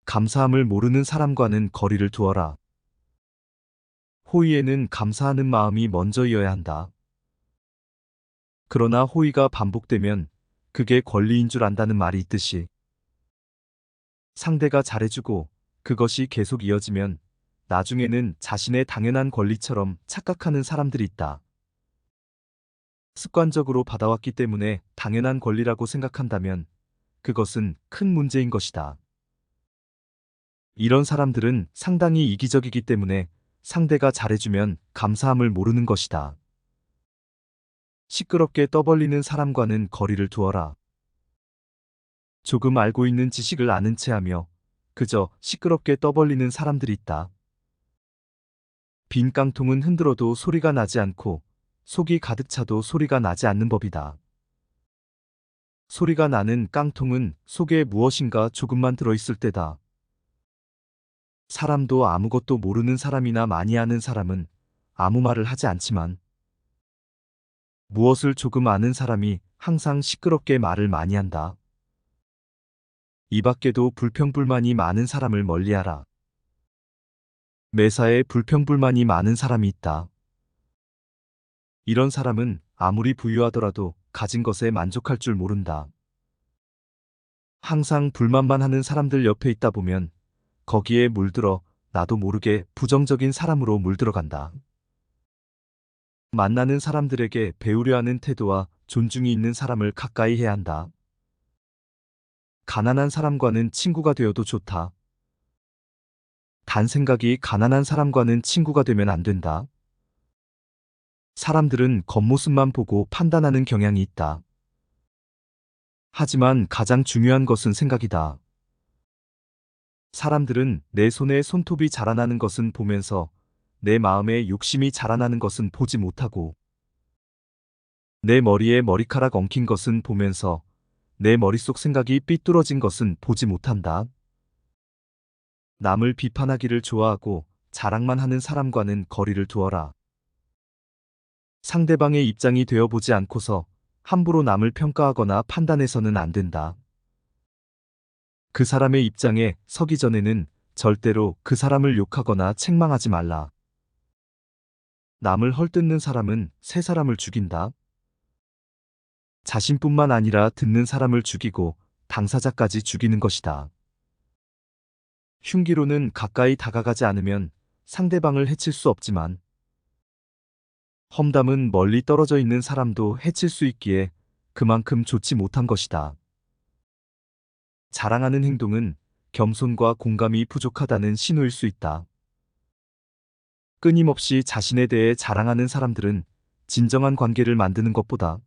감사함을 모르는 사람과는 거리를 두어라. 호의에는 감사하는 마음이 먼저이어야 한다. 그러나 호의가 반복되면 그게 권리인 줄 안다는 말이 있듯이 상대가 잘해주고 그것이 계속 이어지면 나중에는 자신의 당연한 권리처럼 착각하는 사람들이 있다. 습관적으로 받아왔기 때문에 당연한 권리라고 생각한다면 그것은 큰 문제인 것이다. 이런 사람들은 상당히 이기적이기 때문에 상대가 잘해주면 감사함을 모르는 것이다. 시끄럽게 떠벌리는 사람과는 거리를 두어라. 조금 알고 있는 지식을 아는 체 하며 그저 시끄럽게 떠벌리는 사람들이 있다. 빈 깡통은 흔들어도 소리가 나지 않고 속이 가득 차도 소리가 나지 않는 법이다. 소리가 나는 깡통은 속에 무엇인가 조금만 들어있을 때다. 사람도 아무것도 모르는 사람이나 많이 아는 사람은 아무 말을 하지 않지만 무엇을 조금 아는 사람이 항상 시끄럽게 말을 많이 한다. 이 밖에도 불평불만이 많은 사람을 멀리하라. 매사에 불평불만이 많은 사람이 있다. 이런 사람은 아무리 부유하더라도 가진 것에 만족할 줄 모른다. 항상 불만만 하는 사람들 옆에 있다 보면 거기에 물들어 나도 모르게 부정적인 사람으로 물들어간다. 만나는 사람들에게 배우려 하는 태도와 존중이 있는 사람을 가까이 해야 한다. 가난한 사람과는 친구가 되어도 좋다. 단 생각이 가난한 사람과는 친구가 되면 안 된다. 사람들은 겉모습만 보고 판단하는 경향이 있다. 하지만 가장 중요한 것은 생각이다. 사람들은 내 손에 손톱이 자라나는 것은 보면서 내 마음에 욕심이 자라나는 것은 보지 못하고 내 머리에 머리카락 엉킨 것은 보면서 내 머릿속 생각이 삐뚤어진 것은 보지 못한다. 남을 비판하기를 좋아하고 자랑만 하는 사람과는 거리를 두어라. 상대방의 입장이 되어보지 않고서 함부로 남을 평가하거나 판단해서는 안 된다. 그 사람의 입장에 서기 전에는 절대로 그 사람을 욕하거나 책망하지 말라. 남을 헐뜯는 사람은 새 사람을 죽인다. 자신뿐만 아니라 듣는 사람을 죽이고 당사자까지 죽이는 것이다. 흉기로는 가까이 다가가지 않으면 상대방을 해칠 수 없지만 험담은 멀리 떨어져 있는 사람도 해칠 수 있기에 그만큼 좋지 못한 것이다. 자랑하는 행동은 겸손과 공감이 부족하다는 신호일 수 있다. 끊임없이 자신에 대해 자랑하는 사람들은 진정한 관계를 만드는 것보다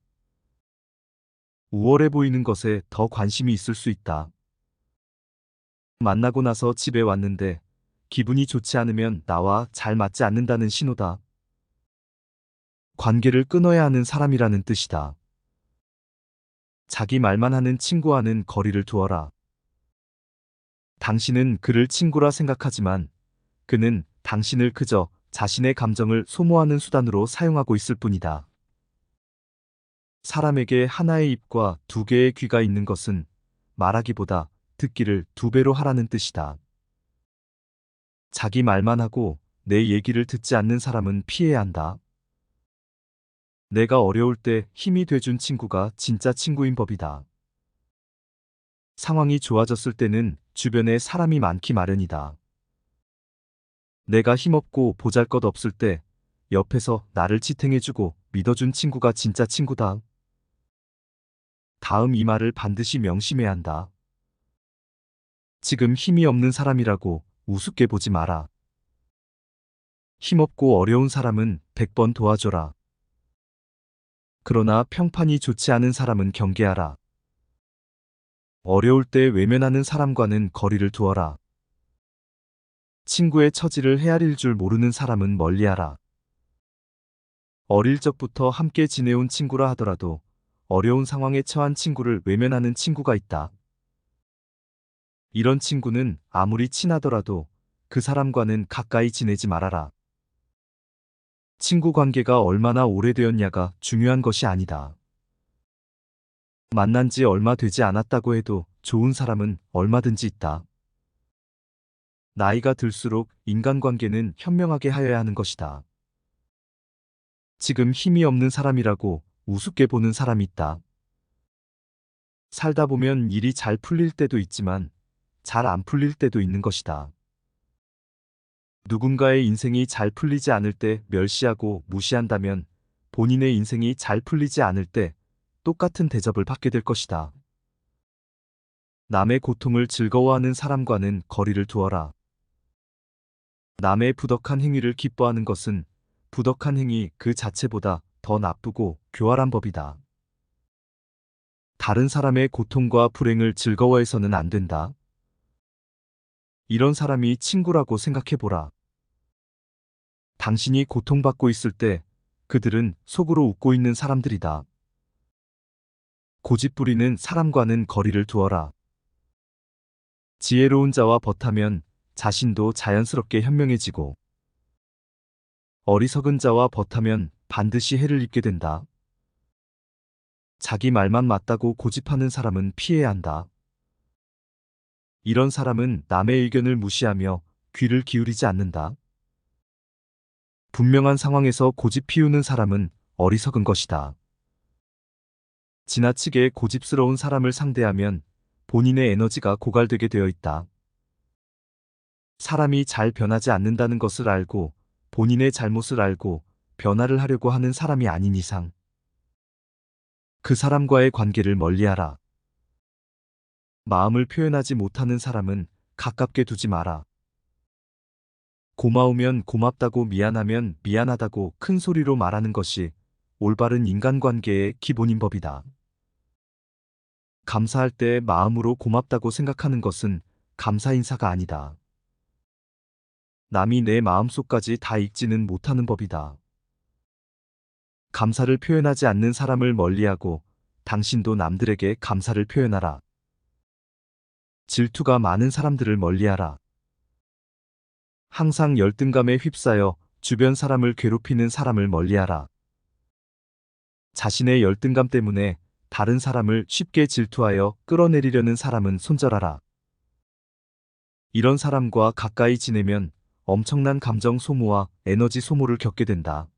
우월해 보이는 것에 더 관심이 있을 수 있다. 만나고 나서 집에 왔는데 기분이 좋지 않으면 나와 잘 맞지 않는다는 신호다. 관계를 끊어야 하는 사람이라는 뜻이다. 자기 말만 하는 친구와는 거리를 두어라. 당신은 그를 친구라 생각하지만 그는 당신을 그저 자신의 감정을 소모하는 수단으로 사용하고 있을 뿐이다. 사람에게 하나의 입과 두 개의 귀가 있는 것은 말하기보다 듣기를 두 배로 하라는 뜻이다. 자기 말만 하고 내 얘기를 듣지 않는 사람은 피해야 한다. 내가 어려울 때 힘이 돼준 친구가 진짜 친구인 법이다. 상황이 좋아졌을 때는 주변에 사람이 많기 마련이다. 내가 힘없고 보잘것없을 때 옆에서 나를 지탱해주고 믿어준 친구가 진짜 친구다. 다음 이 말을 반드시 명심해야 한다. 지금 힘이 없는 사람이라고 우습게 보지 마라. 힘없고 어려운 사람은 100번 도와줘라. 그러나 평판이 좋지 않은 사람은 경계하라. 어려울 때 외면하는 사람과는 거리를 두어라. 친구의 처지를 헤아릴 줄 모르는 사람은 멀리하라. 어릴 적부터 함께 지내온 친구라 하더라도 어려운 상황에 처한 친구를 외면하는 친구가 있다. 이런 친구는 아무리 친하더라도 그 사람과는 가까이 지내지 말아라. 친구 관계가 얼마나 오래되었냐가 중요한 것이 아니다. 만난 지 얼마 되지 않았다고 해도 좋은 사람은 얼마든지 있다. 나이가 들수록 인간관계는 현명하게 하여야 하는 것이다. 지금 힘이 없는 사람이라고 우습게 보는 사람이 있다. 살다 보면 일이 잘 풀릴 때도 있지만 잘 안 풀릴 때도 있는 것이다. 누군가의 인생이 잘 풀리지 않을 때 멸시하고 무시한다면 본인의 인생이 잘 풀리지 않을 때 똑같은 대접을 받게 될 것이다. 남의 고통을 즐거워하는 사람과는 거리를 두어라. 남의 부덕한 행위를 기뻐하는 것은 부덕한 행위 그 자체보다 더 나쁘고 교활한 법이다. 다른 사람의 고통과 불행을 즐거워해서는 안 된다. 이런 사람이 친구라고 생각해보라. 당신이 고통받고 있을 때 그들은 속으로 웃고 있는 사람들이다. 고집 부리는 사람과는 거리를 두어라. 지혜로운 자와 벗하면 자신도 자연스럽게 현명해지고 어리석은 자와 벗하면 반드시 해를 입게 된다. 자기 말만 맞다고 고집하는 사람은 피해야 한다. 이런 사람은 남의 의견을 무시하며 귀를 기울이지 않는다. 분명한 상황에서 고집 피우는 사람은 어리석은 것이다. 지나치게 고집스러운 사람을 상대하면 본인의 에너지가 고갈되게 되어 있다. 사람이 잘 변하지 않는다는 것을 알고 본인의 잘못을 알고 변화를 하려고 하는 사람이 아닌 이상 그 사람과의 관계를 멀리하라. 마음을 표현하지 못하는 사람은 가깝게 두지 마라. 고마우면 고맙다고 미안하면 미안하다고 큰 소리로 말하는 것이 올바른 인간관계의 기본인 법이다. 감사할 때 마음으로 고맙다고 생각하는 것은 감사 인사가 아니다. 남이 내 마음속까지 다 읽지는 못하는 법이다. 감사를 표현하지 않는 사람을 멀리하고 당신도 남들에게 감사를 표현하라. 질투가 많은 사람들을 멀리하라. 항상 열등감에 휩싸여 주변 사람을 괴롭히는 사람을 멀리하라. 자신의 열등감 때문에 다른 사람을 쉽게 질투하여 끌어내리려는 사람은 손절하라. 이런 사람과 가까이 지내면 엄청난 감정 소모와 에너지 소모를 겪게 된다.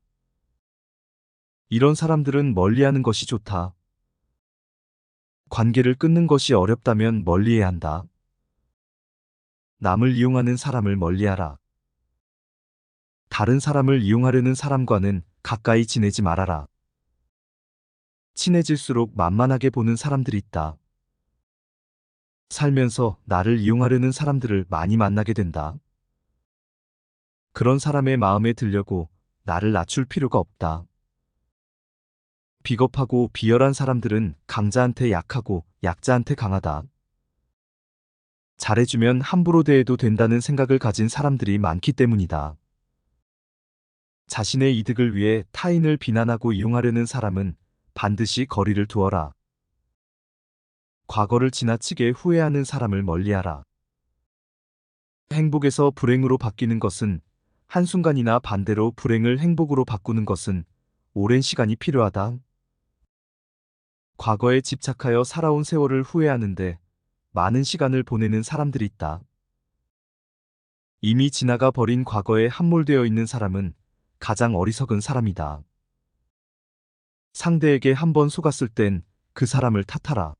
이런 사람들은 멀리하는 것이 좋다. 관계를 끊는 것이 어렵다면 멀리해야 한다. 남을 이용하는 사람을 멀리하라. 다른 사람을 이용하려는 사람과는 가까이 지내지 말아라. 친해질수록 만만하게 보는 사람들이 있다. 살면서 나를 이용하려는 사람들을 많이 만나게 된다. 그런 사람의 마음에 들려고 나를 낮출 필요가 없다. 비겁하고 비열한 사람들은 강자한테 약하고 약자한테 강하다. 잘해주면 함부로 대해도 된다는 생각을 가진 사람들이 많기 때문이다. 자신의 이득을 위해 타인을 비난하고 이용하려는 사람은 반드시 거리를 두어라. 과거를 지나치게 후회하는 사람을 멀리하라. 행복에서 불행으로 바뀌는 것은 한순간이나 반대로 불행을 행복으로 바꾸는 것은 오랜 시간이 필요하다. 과거에 집착하여 살아온 세월을 후회하는데 많은 시간을 보내는 사람들이 있다. 이미 지나가 버린 과거에 함몰되어 있는 사람은 가장 어리석은 사람이다. 상대에게 한 번 속았을 땐 그 사람을 탓하라.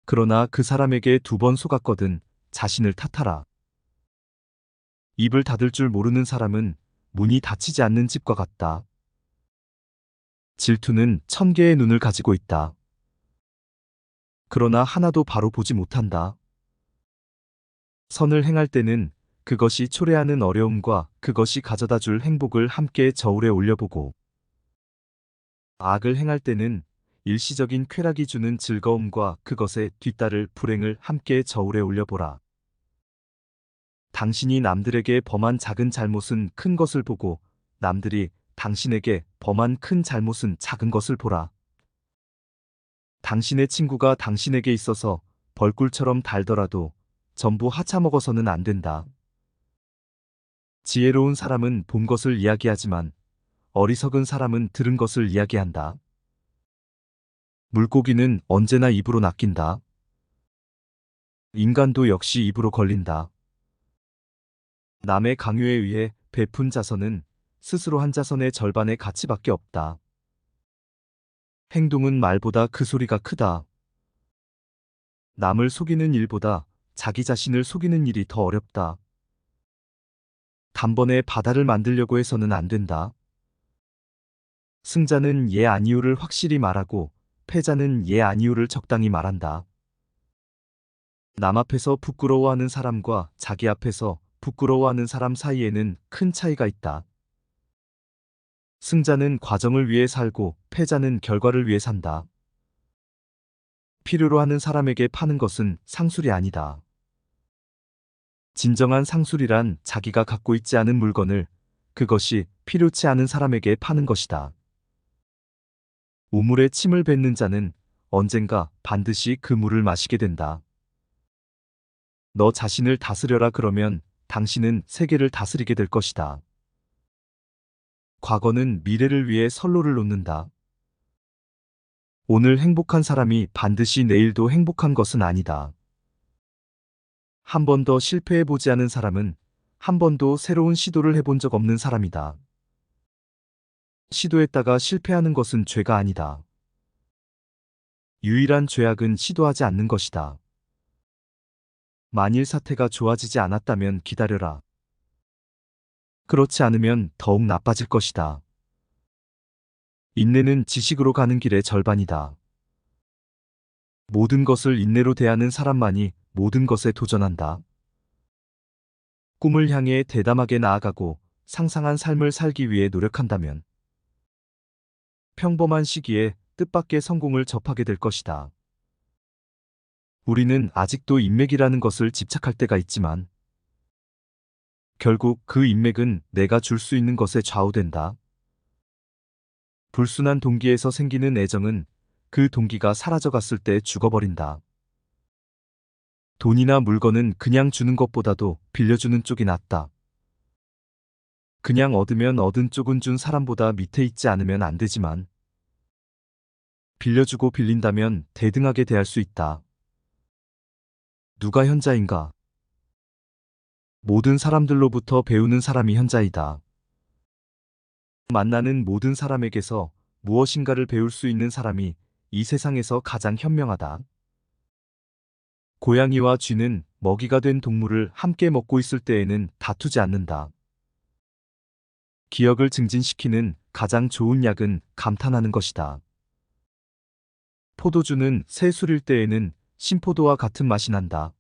그러나 그 사람에게 2번 속았거든 자신을 탓하라. 입을 닫을 줄 모르는 사람은 문이 닫히지 않는 집과 같다. 질투는 1000개의 눈을 가지고 있다. 그러나 하나도 바로 보지 못한다. 선을 행할 때는 그것이 초래하는 어려움과 그것이 가져다 줄 행복을 함께 저울에 올려보고 악을 행할 때는 일시적인 쾌락이 주는 즐거움과 그것에 뒤따를 불행을 함께 저울에 올려보라. 당신이 남들에게 범한 작은 잘못은 큰 것을 보고 남들이 당신에게 범한 큰 잘못은 작은 것을 보라. 당신의 친구가 당신에게 있어서 벌꿀처럼 달더라도 전부 하차먹어서는 안 된다. 지혜로운 사람은 본 것을 이야기하지만 어리석은 사람은 들은 것을 이야기한다. 물고기는 언제나 입으로 낚인다. 인간도 역시 입으로 걸린다. 남의 강요에 의해 베푼 자선은 스스로 한 자선의 절반의 가치밖에 없다. 행동은 말보다 그 소리가 크다. 남을 속이는 일보다 자기 자신을 속이는 일이 더 어렵다. 단번에 바다를 만들려고 해서는 안 된다. 승자는 예 아니오를 확실히 말하고 패자는 예 아니오를 적당히 말한다. 남 앞에서 부끄러워하는 사람과 자기 앞에서 부끄러워하는 사람 사이에는 큰 차이가 있다. 승자는 과정을 위해 살고 패자는 결과를 위해 산다. 필요로 하는 사람에게 파는 것은 상술이 아니다. 진정한 상술이란 자기가 갖고 있지 않은 물건을 그것이 필요치 않은 사람에게 파는 것이다. 우물에 침을 뱉는 자는 언젠가 반드시 그 물을 마시게 된다. 너 자신을 다스려라 그러면 당신은 세계를 다스리게 될 것이다. 과거는 미래를 위해 선로를 놓는다. 오늘 행복한 사람이 반드시 내일도 행복한 것은 아니다. 한 번 더 실패해보지 않은 사람은 한 번도 새로운 시도를 해본 적 없는 사람이다. 시도했다가 실패하는 것은 죄가 아니다. 유일한 죄악은 시도하지 않는 것이다. 만일 사태가 좋아지지 않았다면 기다려라. 그렇지 않으면 더욱 나빠질 것이다. 인내는 지식으로 가는 길의 절반이다. 모든 것을 인내로 대하는 사람만이 모든 것에 도전한다. 꿈을 향해 대담하게 나아가고 상상한 삶을 살기 위해 노력한다면 평범한 시기에 뜻밖의 성공을 접하게 될 것이다. 우리는 아직도 인맥이라는 것을 집착할 때가 있지만 결국 그 인맥은 내가 줄 수 있는 것에 좌우된다. 불순한 동기에서 생기는 애정은 그 동기가 사라져갔을 때 죽어버린다. 돈이나 물건은 그냥 주는 것보다도 빌려주는 쪽이 낫다. 그냥 얻으면 얻은 쪽은 준 사람보다 밑에 있지 않으면 안 되지만 빌려주고 빌린다면 대등하게 대할 수 있다. 누가 현자인가? 모든 사람들로부터 배우는 사람이 현자이다. 만나는 모든 사람에게서 무엇인가를 배울 수 있는 사람이 이 세상에서 가장 현명하다. 고양이와 쥐는 먹이가 된 동물을 함께 먹고 있을 때에는 다투지 않는다. 기억을 증진시키는 가장 좋은 약은 감탄하는 것이다. 포도주는 새 술일 때에는 신포도와 같은 맛이 난다.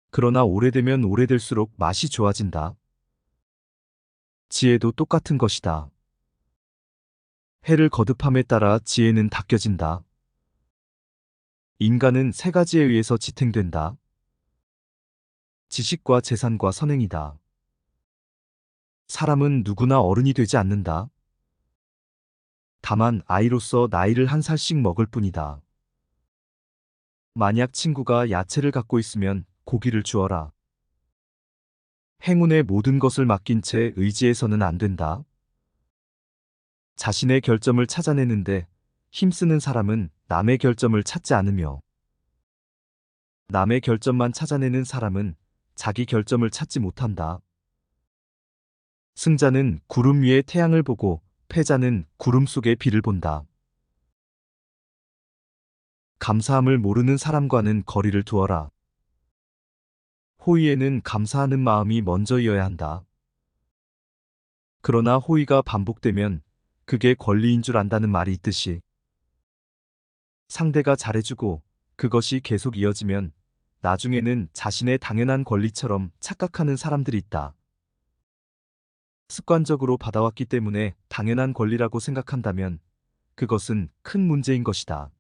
그러나 오래되면 오래될수록 맛이 좋아진다. 지혜도 똑같은 것이다. 해를 거듭함에 따라 지혜는 닦여진다. 인간은 세 가지에 의해서 지탱된다. 지식과 재산과 선행이다. 사람은 누구나 어른이 되지 않는다. 다만 아이로서 나이를 한 살씩 먹을 뿐이다. 만약 친구가 야채를 갖고 있으면 고기를 주어라. 행운의 모든 것을 맡긴 채 의지해서는 안 된다. 자신의 결점을 찾아내는데 힘쓰는 사람은 남의 결점을 찾지 않으며 남의 결점만 찾아내는 사람은 자기 결점을 찾지 못한다. 승자는 구름 위에 태양을 보고 패자는 구름 속의 비를 본다. 감사함을 모르는 사람과는 거리를 두어라. 호의에는 감사하는 마음이 먼저이어야 한다. 그러나 호의가 반복되면 그게 권리인 줄 안다는 말이 있듯이 상대가 잘해주고 그것이 계속 이어지면 나중에는 자신의 당연한 권리처럼 착각하는 사람들이 있다. 습관적으로 받아왔기 때문에 당연한 권리라고 생각한다면 그것은 큰 문제인 것이다.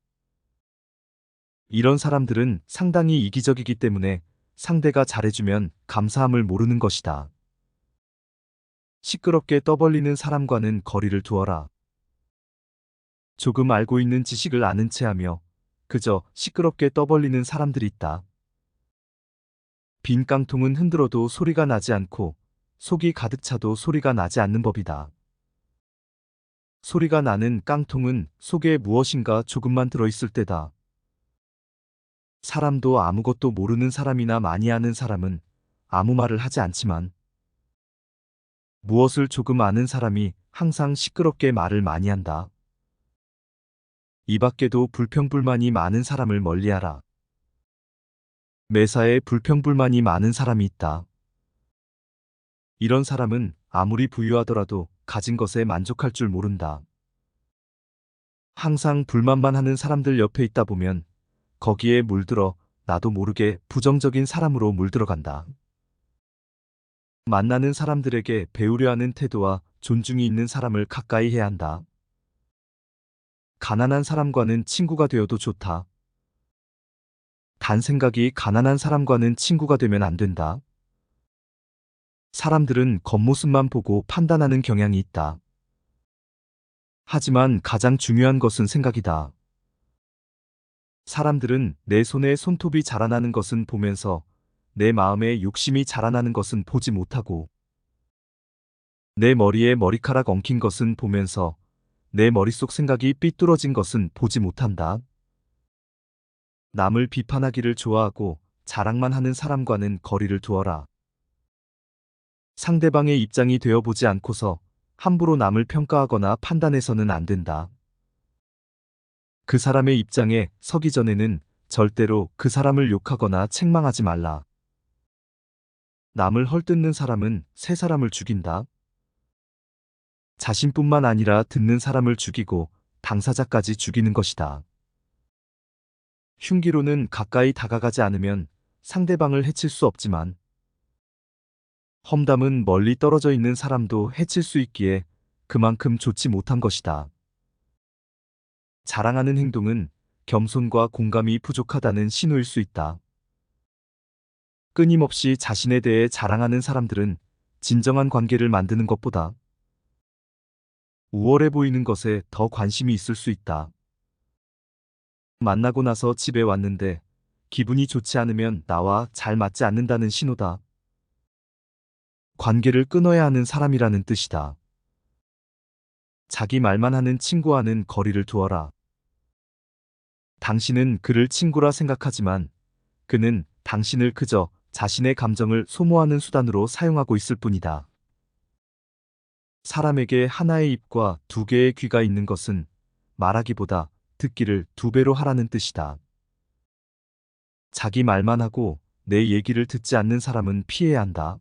이런 사람들은 상당히 이기적이기 때문에 상대가 잘해주면 감사함을 모르는 것이다. 시끄럽게 떠벌리는 사람과는 거리를 두어라. 조금 알고 있는 지식을 아는 체하며 그저 시끄럽게 떠벌리는 사람들이 있다. 빈 깡통은 흔들어도 소리가 나지 않고 속이 가득 차도 소리가 나지 않는 법이다. 소리가 나는 깡통은 속에 무엇인가 조금만 들어있을 때다. 사람도 아무것도 모르는 사람이나 많이 아는 사람은 아무 말을 하지 않지만 무엇을 조금 아는 사람이 항상 시끄럽게 말을 많이 한다. 이 밖에도 불평불만이 많은 사람을 멀리하라. 매사에 불평불만이 많은 사람이 있다. 이런 사람은 아무리 부유하더라도 가진 것에 만족할 줄 모른다. 항상 불만만 하는 사람들 옆에 있다 보면 거기에 물들어 나도 모르게 부정적인 사람으로 물들어간다. 만나는 사람들에게 배우려 하는 태도와 존중이 있는 사람을 가까이 해야 한다. 가난한 사람과는 친구가 되어도 좋다. 단 생각이 가난한 사람과는 친구가 되면 안 된다. 사람들은 겉모습만 보고 판단하는 경향이 있다. 하지만 가장 중요한 것은 생각이다. 사람들은 내 손에 손톱이 자라나는 것은 보면서 내 마음에 욕심이 자라나는 것은 보지 못하고 내 머리에 머리카락 엉킨 것은 보면서 내 머릿속 생각이 삐뚤어진 것은 보지 못한다. 남을 비판하기를 좋아하고 자랑만 하는 사람과는 거리를 두어라. 상대방의 입장이 되어보지 않고서 함부로 남을 평가하거나 판단해서는 안 된다. 그 사람의 입장에 서기 전에는 절대로 그 사람을 욕하거나 책망하지 말라. 남을 헐뜯는 사람은 새 사람을 죽인다. 자신뿐만 아니라 듣는 사람을 죽이고 당사자까지 죽이는 것이다. 흉기로는 가까이 다가가지 않으면 상대방을 해칠 수 없지만 험담은 멀리 떨어져 있는 사람도 해칠 수 있기에 그만큼 좋지 못한 것이다. 자랑하는 행동은 겸손과 공감이 부족하다는 신호일 수 있다. 끊임없이 자신에 대해 자랑하는 사람들은 진정한 관계를 만드는 것보다 우월해 보이는 것에 더 관심이 있을 수 있다. 만나고 나서 집에 왔는데 기분이 좋지 않으면 나와 잘 맞지 않는다는 신호다. 관계를 끊어야 하는 사람이라는 뜻이다. 자기 말만 하는 친구와는 거리를 두어라. 당신은 그를 친구라 생각하지만 그는 당신을 그저 자신의 감정을 소모하는 수단으로 사용하고 있을 뿐이다. 사람에게 하나의 입과 두 개의 귀가 있는 것은 말하기보다 듣기를 두 배로 하라는 뜻이다. 자기 말만 하고 내 얘기를 듣지 않는 사람은 피해야 한다.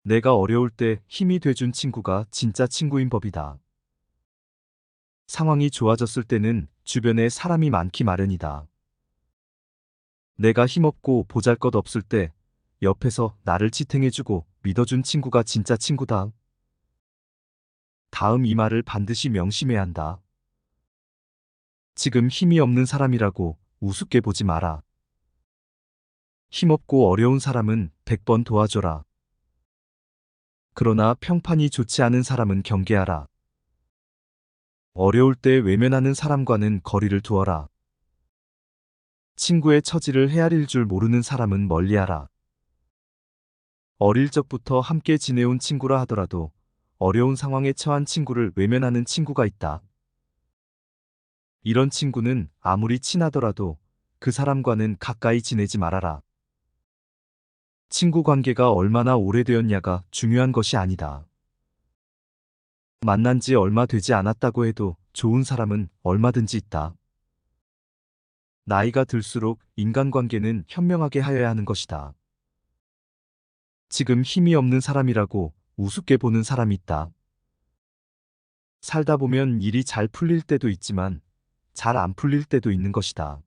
내가 어려울 때 힘이 돼준 친구가 진짜 친구인 법이다. 상황이 좋아졌을 때는 주변에 사람이 많기 마련이다. 내가 힘없고 보잘것없을 때 옆에서 나를 지탱해주고 믿어준 친구가 진짜 친구다. 다음 이 말을 반드시 명심해야 한다. 지금 힘이 없는 사람이라고 우습게 보지 마라. 힘없고 어려운 사람은 100번 도와줘라. 그러나 평판이 좋지 않은 사람은 경계하라. 어려울 때 외면하는 사람과는 거리를 두어라. 친구의 처지를 헤아릴 줄 모르는 사람은 멀리하라. 어릴 적부터 함께 지내온 친구라 하더라도 어려운 상황에 처한 친구를 외면하는 친구가 있다. 이런 친구는 아무리 친하더라도 그 사람과는 가까이 지내지 말아라. 친구 관계가 얼마나 오래되었냐가 중요한 것이 아니다. 만난 지 얼마 되지 않았다고 해도 좋은 사람은 얼마든지 있다. 나이가 들수록 인간관계는 현명하게 하여야 하는 것이다. 지금 힘이 없는 사람이라고 우습게 보는 사람이 있다. 살다 보면 일이 잘 풀릴 때도 있지만 잘 안 풀릴 때도 있는 것이다.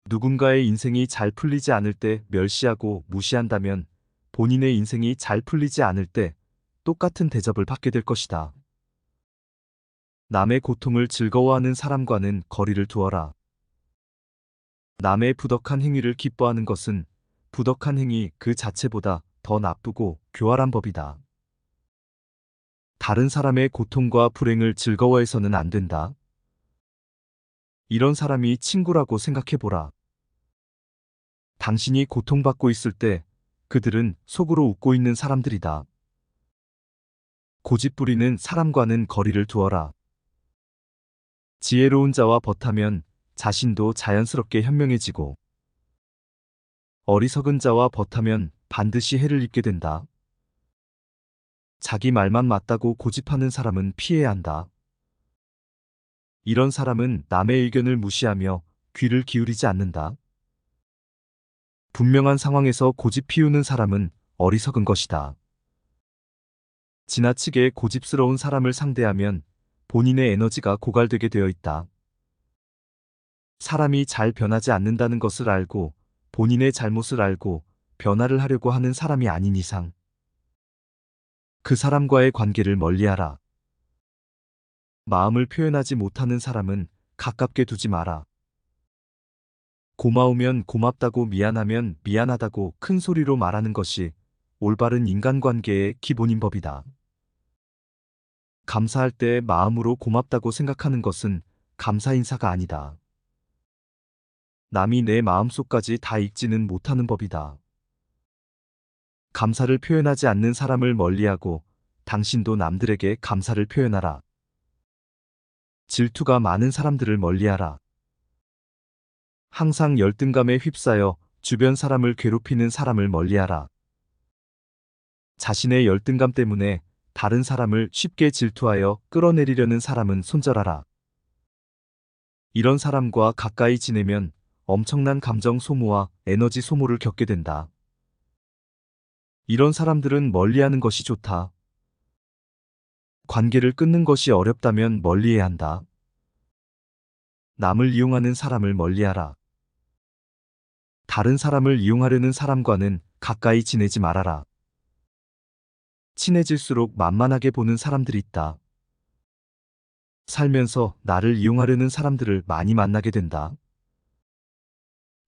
누군가의 인생이 잘 풀리지 않을 때 멸시하고 무시한다면 본인의 인생이 잘 풀리지 않을 때 똑같은 대접을 받게 될 것이다. 남의 고통을 즐거워하는 사람과는 거리를 두어라. 남의 부덕한 행위를 기뻐하는 것은 부덕한 행위 그 자체보다 더 나쁘고 교활한 법이다. 다른 사람의 고통과 불행을 즐거워해서는 안 된다. 이런 사람이 친구라고 생각해보라. 당신이 고통받고 있을 때 그들은 속으로 웃고 있는 사람들이다. 고집부리는 사람과는 거리를 두어라. 지혜로운 자와 벗하면 자신도 자연스럽게 현명해지고 어리석은 자와 벗하면 반드시 해를 입게 된다. 자기 말만 맞다고 고집하는 사람은 피해야 한다. 이런 사람은 남의 의견을 무시하며 귀를 기울이지 않는다. 분명한 상황에서 고집 피우는 사람은 어리석은 것이다. 지나치게 고집스러운 사람을 상대하면 본인의 에너지가 고갈되게 되어 있다. 사람이 잘 변하지 않는다는 것을 알고 본인의 잘못을 알고 변화를 하려고 하는 사람이 아닌 이상 그 사람과의 관계를 멀리하라. 마음을 표현하지 못하는 사람은 가깝게 두지 마라. 고마우면 고맙다고 미안하면 미안하다고 큰 소리로 말하는 것이 올바른 인간관계의 기본인 법이다. 감사할 때 마음으로 고맙다고 생각하는 것은 감사 인사가 아니다. 남이 내 마음속까지 다 읽지는 못하는 법이다. 감사를 표현하지 않는 사람을 멀리하고 당신도 남들에게 감사를 표현하라. 질투가 많은 사람들을 멀리하라. 항상 열등감에 휩싸여 주변 사람을 괴롭히는 사람을 멀리하라. 자신의 열등감 때문에 다른 사람을 쉽게 질투하여 끌어내리려는 사람은 손절하라. 이런 사람과 가까이 지내면 엄청난 감정 소모와 에너지 소모를 겪게 된다. 이런 사람들은 멀리하는 것이 좋다. 관계를 끊는 것이 어렵다면 멀리해야 한다. 남을 이용하는 사람을 멀리하라. 다른 사람을 이용하려는 사람과는 가까이 지내지 말아라. 친해질수록 만만하게 보는 사람들이 있다. 살면서 나를 이용하려는 사람들을 많이 만나게 된다.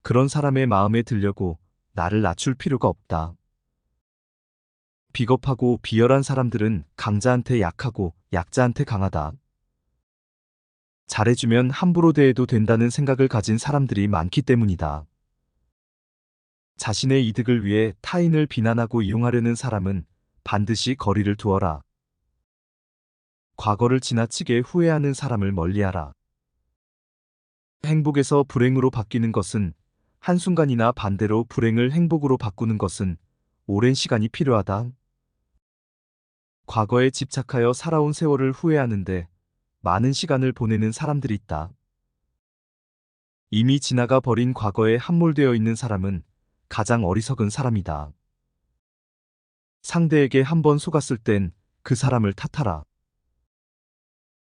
그런 사람의 마음에 들려고 나를 낮출 필요가 없다. 비겁하고 비열한 사람들은 강자한테 약하고 약자한테 강하다. 잘해주면 함부로 대해도 된다는 생각을 가진 사람들이 많기 때문이다. 자신의 이득을 위해 타인을 비난하고 이용하려는 사람은 반드시 거리를 두어라. 과거를 지나치게 후회하는 사람을 멀리하라. 행복에서 불행으로 바뀌는 것은 한순간이나 반대로 불행을 행복으로 바꾸는 것은 오랜 시간이 필요하다. 과거에 집착하여 살아온 세월을 후회하는데 많은 시간을 보내는 사람들이 있다. 이미 지나가 버린 과거에 함몰되어 있는 사람은 가장 어리석은 사람이다. 상대에게 한 번 속았을 땐 그 사람을 탓하라.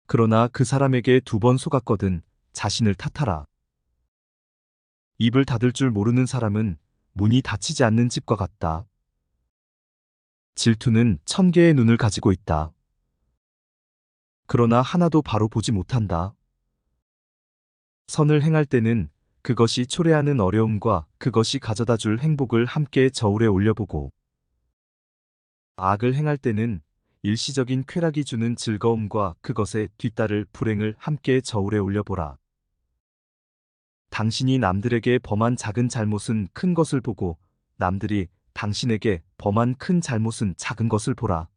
그러나 그 사람에게 2번 속았거든 자신을 탓하라. 입을 닫을 줄 모르는 사람은 문이 닫히지 않는 집과 같다. 질투는 1000개의 눈을 가지고 있다. 그러나 하나도 바로 보지 못한다. 선을 행할 때는 그것이 초래하는 어려움과 그것이 가져다 줄 행복을 함께 저울에 올려보고, 악을 행할 때는 일시적인 쾌락이 주는 즐거움과 그것에 뒤따를 불행을 함께 저울에 올려보라. 당신이 남들에게 범한 작은 잘못은 큰 것을 보고 남들이 당신에게 범한 큰 잘못은 작은 것을 보라.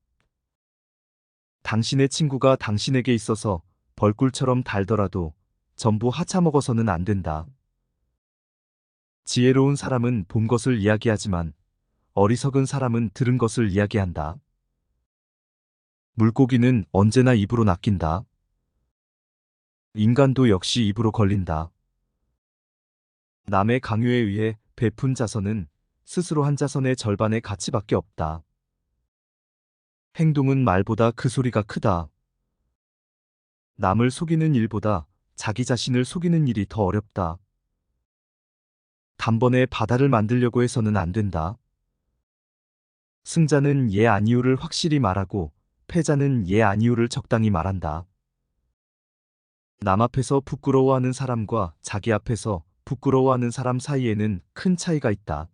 당신의 친구가 당신에게 있어서 벌꿀처럼 달더라도 전부 하차먹어서는 안 된다. 지혜로운 사람은 본 것을 이야기하지만 어리석은 사람은 들은 것을 이야기한다. 물고기는 언제나 입으로 낚인다. 인간도 역시 입으로 걸린다. 남의 강요에 의해 베푼 자선은 스스로 한 자선의 절반의 가치밖에 없다. 행동은 말보다 그 소리가 크다. 남을 속이는 일보다 자기 자신을 속이는 일이 더 어렵다. 단번에 바다를 만들려고 해서는 안 된다. 승자는 예 아니오를 확실히 말하고 패자는 예 아니오를 적당히 말한다. 남 앞에서 부끄러워하는 사람과 자기 앞에서 부끄러워하는 사람 사이에는 큰 차이가 있다.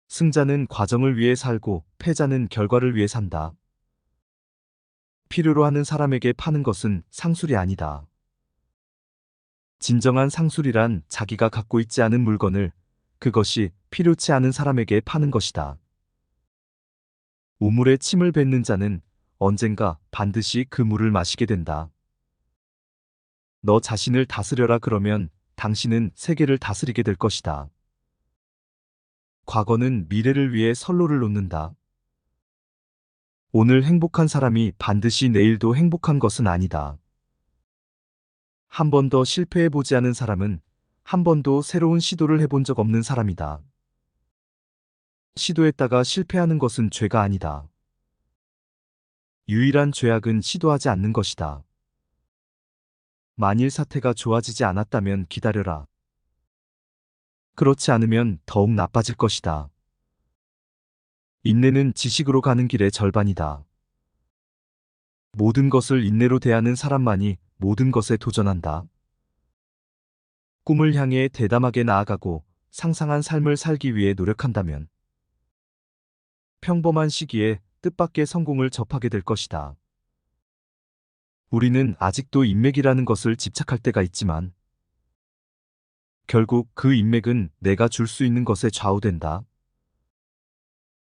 승자는 과정을 위해 살고 패자는 결과를 위해 산다. 필요로 하는 사람에게 파는 것은 상술이 아니다. 진정한 상술이란 자기가 갖고 있지 않은 물건을 그것이 필요치 않은 사람에게 파는 것이다. 우물에 침을 뱉는 자는 언젠가 반드시 그 물을 마시게 된다. 너 자신을 다스려라 그러면 당신은 세계를 다스리게 될 것이다. 과거는 미래를 위해 선로를 놓는다. 오늘 행복한 사람이 반드시 내일도 행복한 것은 아니다. 한 번 더 실패해보지 않은 사람은 한 번도 새로운 시도를 해본 적 없는 사람이다. 시도했다가 실패하는 것은 죄가 아니다. 유일한 죄악은 시도하지 않는 것이다. 만일 사태가 좋아지지 않았다면 기다려라. 그렇지 않으면 더욱 나빠질 것이다. 인내는 지식으로 가는 길의 절반이다. 모든 것을 인내로 대하는 사람만이 모든 것에 도전한다. 꿈을 향해 대담하게 나아가고 상상한 삶을 살기 위해 노력한다면 평범한 시기에 뜻밖의 성공을 접하게 될 것이다. 우리는 아직도 인맥이라는 것을 집착할 때가 있지만 결국 그 인맥은 내가 줄 수 있는 것에 좌우된다.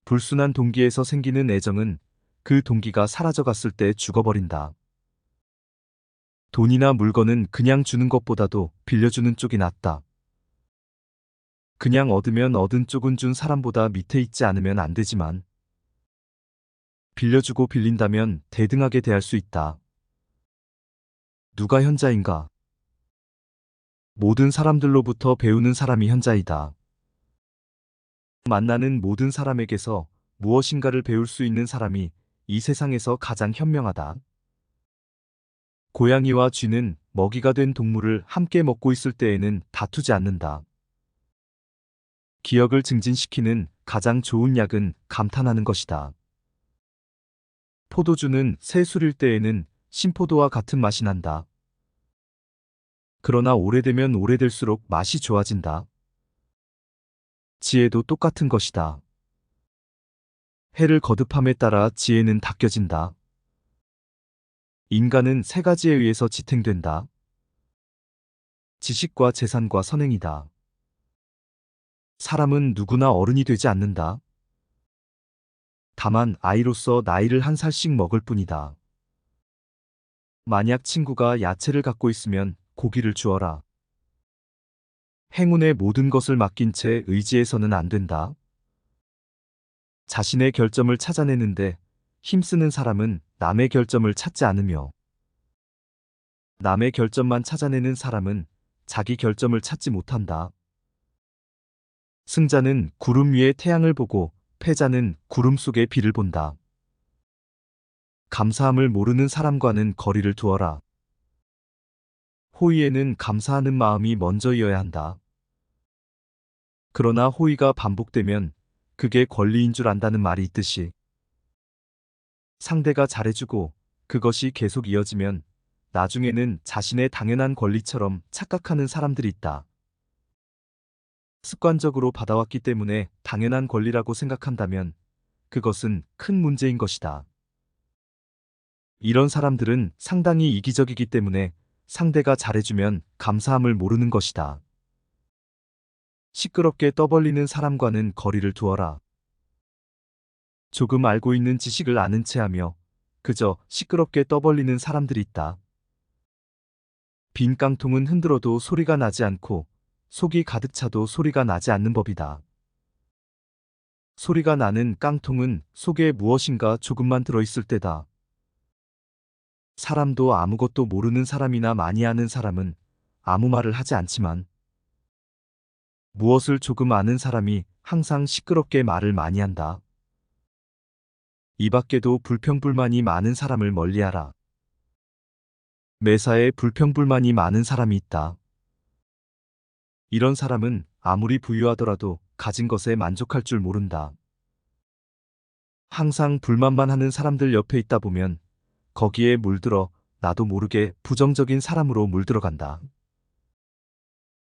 불순한 동기에서 생기는 애정은 그 동기가 사라져갔을 때 죽어버린다. 돈이나 물건은 그냥 주는 것보다도 빌려주는 쪽이 낫다. 그냥 얻으면 얻은 쪽은 준 사람보다 밑에 있지 않으면 안 되지만 빌려주고 빌린다면 대등하게 대할 수 있다. 누가 현자인가? 모든 사람들로부터 배우는 사람이 현자이다. 만나는 모든 사람에게서 무엇인가를 배울 수 있는 사람이 이 세상에서 가장 현명하다. 고양이와 쥐는 먹이가 된 동물을 함께 먹고 있을 때에는 다투지 않는다. 기억을 증진시키는 가장 좋은 약은 감탄하는 것이다. 포도주는 새 술일 때에는 신포도와 같은 맛이 난다. 그러나 오래되면 오래될수록 맛이 좋아진다. 지혜도 똑같은 것이다. 해를 거듭함에 따라 지혜는 닦여진다. 인간은 세 가지에 의해서 지탱된다. 지식과 재산과 선행이다. 사람은 누구나 어른이 되지 않는다. 다만 아이로서 나이를 한 살씩 먹을 뿐이다. 만약 친구가 야채를 갖고 있으면 고기를 주어라. 행운의 모든 것을 맡긴 채 의지해서는 안 된다. 자신의 결점을 찾아내는데 힘쓰는 사람은 남의 결점을 찾지 않으며 남의 결점만 찾아내는 사람은 자기 결점을 찾지 못한다. 승자는 구름 위에 태양을 보고 패자는 구름 속의 비를 본다. 감사함을 모르는 사람과는 거리를 두어라. 호의에는 감사하는 마음이 먼저이어야 한다. 그러나 호의가 반복되면 그게 권리인 줄 안다는 말이 있듯이 상대가 잘해주고 그것이 계속 이어지면 나중에는 자신의 당연한 권리처럼 착각하는 사람들이 있다. 습관적으로 받아왔기 때문에 당연한 권리라고 생각한다면 그것은 큰 문제인 것이다. 이런 사람들은 상당히 이기적이기 때문에 상대가 잘해주면 감사함을 모르는 것이다. 시끄럽게 떠벌리는 사람과는 거리를 두어라. 조금 알고 있는 지식을 아는 채 하며 그저 시끄럽게 떠벌리는 사람들이 있다. 빈 깡통은 흔들어도 소리가 나지 않고 속이 가득 차도 소리가 나지 않는 법이다. 소리가 나는 깡통은 속에 무엇인가 조금만 들어있을 때다. 사람도 아무것도 모르는 사람이나 많이 아는 사람은 아무 말을 하지 않지만 무엇을 조금 아는 사람이 항상 시끄럽게 말을 많이 한다. 이 밖에도 불평불만이 많은 사람을 멀리하라. 매사에 불평불만이 많은 사람이 있다. 이런 사람은 아무리 부유하더라도 가진 것에 만족할 줄 모른다. 항상 불만만 하는 사람들 옆에 있다 보면 거기에 물들어 나도 모르게 부정적인 사람으로 물들어간다.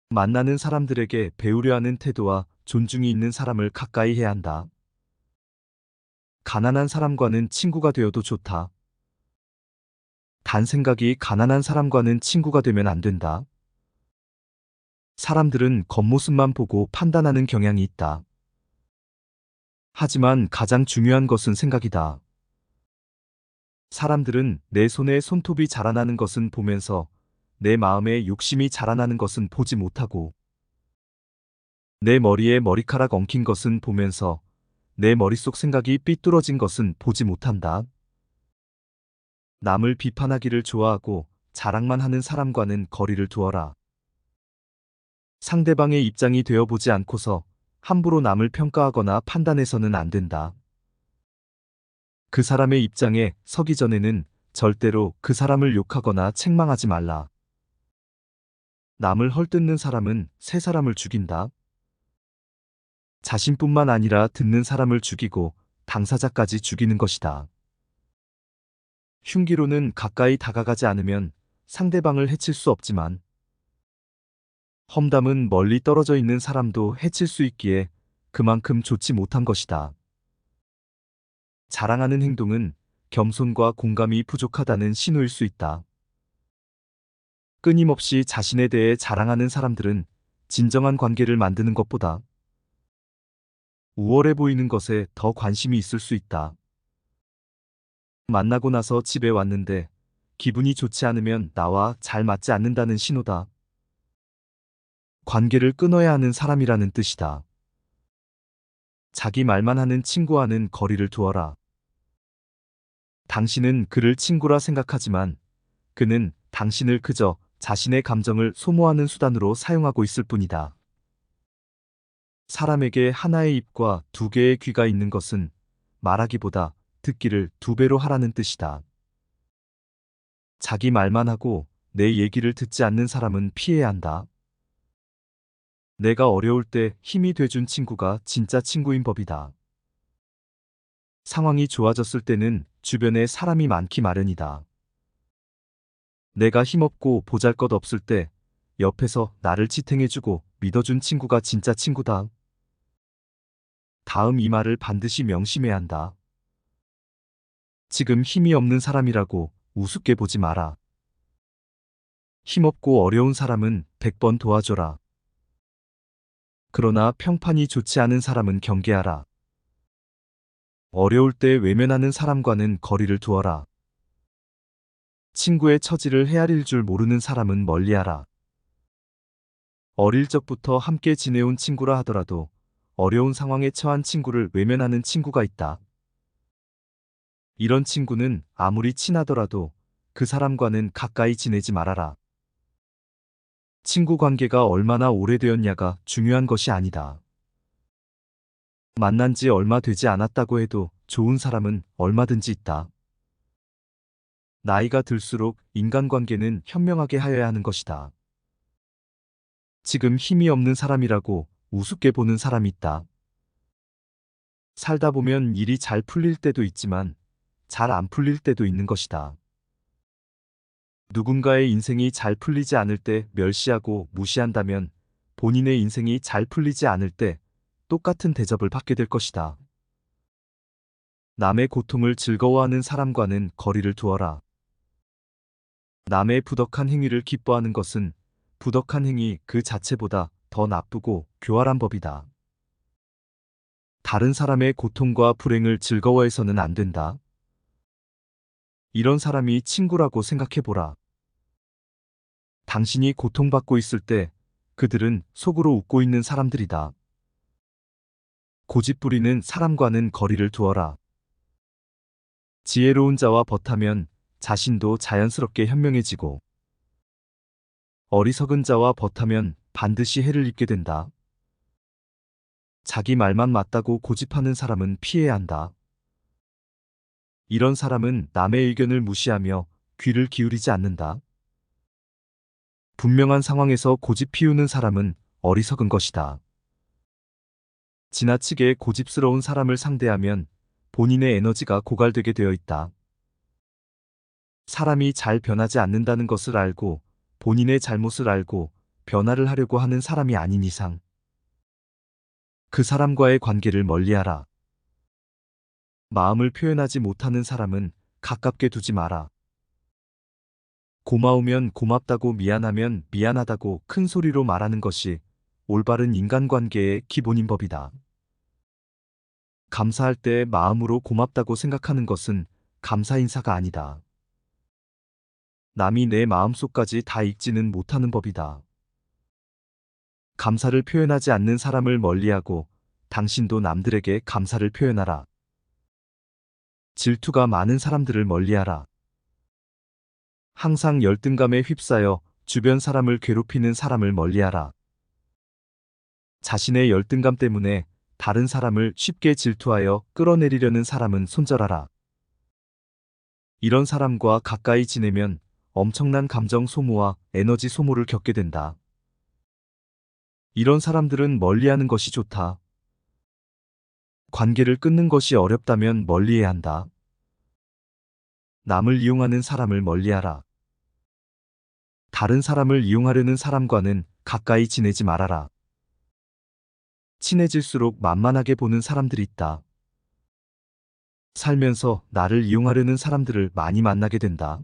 만나는 사람들에게 배우려 하는 태도와 존중이 있는 사람을 가까이 해야 한다. 가난한 사람과는 친구가 되어도 좋다. 단 생각이 가난한 사람과는 친구가 되면 안 된다. 사람들은 겉모습만 보고 판단하는 경향이 있다. 하지만 가장 중요한 것은 생각이다. 사람들은 내 손에 손톱이 자라나는 것은 보면서 내 마음에 욕심이 자라나는 것은 보지 못하고 내 머리에 머리카락 엉킨 것은 보면서 내 머릿속 생각이 삐뚤어진 것은 보지 못한다. 남을 비판하기를 좋아하고 자랑만 하는 사람과는 거리를 두어라. 상대방의 입장이 되어보지 않고서 함부로 남을 평가하거나 판단해서는 안 된다. 그 사람의 입장에 서기 전에는 절대로 그 사람을 욕하거나 책망하지 말라. 남을 헐뜯는 사람은 새 사람을 죽인다. 자신뿐만 아니라 듣는 사람을 죽이고 당사자까지 죽이는 것이다. 흉기로는 가까이 다가가지 않으면 상대방을 해칠 수 없지만 험담은 멀리 떨어져 있는 사람도 해칠 수 있기에 그만큼 좋지 못한 것이다. 자랑하는 행동은 겸손과 공감이 부족하다는 신호일 수 있다. 끊임없이 자신에 대해 자랑하는 사람들은 진정한 관계를 만드는 것보다 우월해 보이는 것에 더 관심이 있을 수 있다. 만나고 나서 집에 왔는데 기분이 좋지 않으면 나와 잘 맞지 않는다는 신호다. 관계를 끊어야 하는 사람이라는 뜻이다. 자기 말만 하는 친구와는 거리를 두어라. 당신은 그를 친구라 생각하지만 그는 당신을 그저 자신의 감정을 소모하는 수단으로 사용하고 있을 뿐이다. 사람에게 하나의 입과 두 개의 귀가 있는 것은 말하기보다 듣기를 두 배로 하라는 뜻이다. 자기 말만 하고 내 얘기를 듣지 않는 사람은 피해야 한다. 내가 어려울 때 힘이 돼준 친구가 진짜 친구인 법이다. 상황이 좋아졌을 때는 주변에 사람이 많기 마련이다. 내가 힘없고 보잘것없을 때 옆에서 나를 지탱해주고 믿어준 친구가 진짜 친구다. 다음 이 말을 반드시 명심해야 한다. 지금 힘이 없는 사람이라고 우습게 보지 마라. 힘없고 어려운 사람은 100번 도와줘라. 그러나 평판이 좋지 않은 사람은 경계하라. 어려울 때 외면하는 사람과는 거리를 두어라. 친구의 처지를 헤아릴 줄 모르는 사람은 멀리하라. 어릴 적부터 함께 지내온 친구라 하더라도 어려운 상황에 처한 친구를 외면하는 친구가 있다. 이런 친구는 아무리 친하더라도 그 사람과는 가까이 지내지 말아라. 친구 관계가 얼마나 오래되었냐가 중요한 것이 아니다. 만난 지 얼마 되지 않았다고 해도 좋은 사람은 얼마든지 있다. 나이가 들수록 인간관계는 현명하게 하여야 하는 것이다. 지금 힘이 없는 사람이라고 우습게 보는 사람이 있다. 살다 보면 일이 잘 풀릴 때도 있지만 잘 안 풀릴 때도 있는 것이다. 누군가의 인생이 잘 풀리지 않을 때 멸시하고 무시한다면 본인의 인생이 잘 풀리지 않을 때 똑같은 대접을 받게 될 것이다. 남의 고통을 즐거워하는 사람과는 거리를 두어라. 남의 부덕한 행위를 기뻐하는 것은 부덕한 행위 그 자체보다 더 나쁘고 교활한 법이다. 다른 사람의 고통과 불행을 즐거워해서는 안 된다. 이런 사람이 친구라고 생각해보라. 당신이 고통받고 있을 때 그들은 속으로 웃고 있는 사람들이다. 고집부리는 사람과는 거리를 두어라. 지혜로운 자와 벗하면 자신도 자연스럽게 현명해지고 어리석은 자와 벗하면 반드시 해를 입게 된다. 자기 말만 맞다고 고집하는 사람은 피해야 한다. 이런 사람은 남의 의견을 무시하며 귀를 기울이지 않는다. 분명한 상황에서 고집 피우는 사람은 어리석은 것이다. 지나치게 고집스러운 사람을 상대하면 본인의 에너지가 고갈되게 되어 있다. 사람이 잘 변하지 않는다는 것을 알고 본인의 잘못을 알고 변화를 하려고 하는 사람이 아닌 이상 그 사람과의 관계를 멀리하라. 마음을 표현하지 못하는 사람은 가깝게 두지 마라. 고마우면 고맙다고 미안하면 미안하다고 큰 소리로 말하는 것이 올바른 인간관계의 기본인 법이다. 감사할 때 마음으로 고맙다고 생각하는 것은 감사 인사가 아니다. 남이 내 마음속까지 다 읽지는 못하는 법이다. 감사를 표현하지 않는 사람을 멀리하고 당신도 남들에게 감사를 표현하라. 질투가 많은 사람들을 멀리하라. 항상 열등감에 휩싸여 주변 사람을 괴롭히는 사람을 멀리하라. 자신의 열등감 때문에 다른 사람을 쉽게 질투하여 끌어내리려는 사람은 손절하라. 이런 사람과 가까이 지내면 엄청난 감정 소모와 에너지 소모를 겪게 된다. 이런 사람들은 멀리하는 것이 좋다. 관계를 끊는 것이 어렵다면 멀리해야 한다. 남을 이용하는 사람을 멀리하라. 다른 사람을 이용하려는 사람과는 가까이 지내지 말아라. 친해질수록 만만하게 보는 사람들이 있다. 살면서 나를 이용하려는 사람들을 많이 만나게 된다.